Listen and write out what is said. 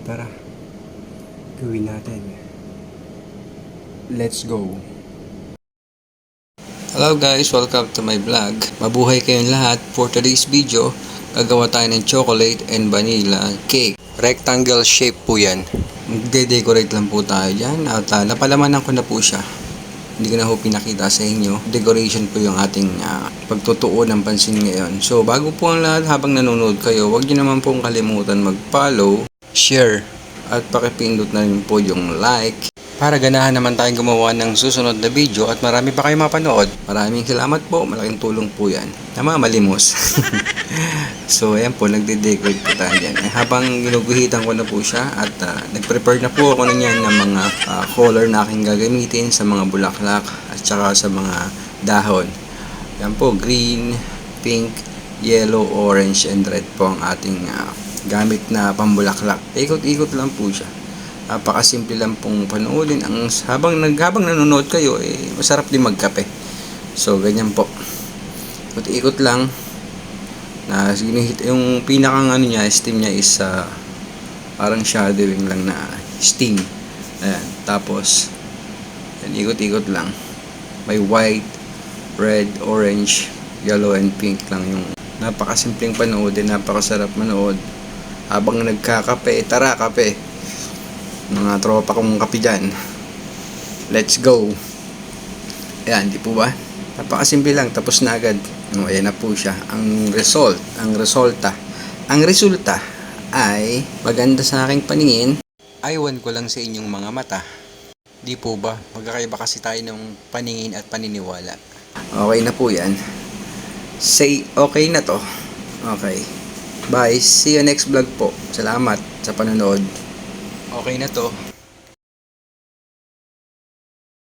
Tara, gawin natin. Let's go. Hello guys, welcome to my vlog. Mabuhay kayong lahat. For today's video, gagawa tayo ng chocolate and vanilla cake. Rectangle shape po yan. Magde-decorate lang po tayo dyan. At napalamanan ko na po siya. Hindi ko na po pinakita sa inyo. Decoration po yung ating pagtutuon ng pansin ngayon. So bago po ang lahat, habang nanonood kayo, huwag nyo naman pong kalimutan mag-follow, share, at pakipindot na rin po yung like para ganahan naman tayong gumawa ng susunod na video at marami pa kayo mapanood. Maraming salamat po, malaking tulong po yan. Malimos. So ayan po, nagde-decorate po tayo dyan. Habang ginuguhitan ko na po siya at nag-prepare na po ako niyan ng mga color na aking gagamitin sa mga bulaklak at saka sa mga dahon. Yan po, green, pink, yellow, orange, and red po ang ating gamit na pambulaklak. Ikot-ikot lang po siya. Napakasimple lang pong panoodin. Habang nanonood kayo, masarap din magkape. So, ganyan po. Ikot-ikot lang. Yung pinakang steam niya is parang shadowing lang na steam. Ayan. Tapos, ikot-ikot lang. May white, red, orange, yellow, and pink lang yung napakasimpleng panoodin. Napakasarap manood. Habang nagkakape, tara kape. Mga tropa kong kape dyan. Let's go. Ayan, di po ba? Napakasimple lang, tapos na agad. Ayan na po siya. Ang resulta ay maganda sa aking paningin. Aywan ko lang sa inyong mga mata. Di po ba? Magkakaiba kasi tayo ng paningin at paniniwala. Okay na po yan. Say okay na to. Okay. Bye. See you next vlog po. Salamat sa panonood. Okay na to.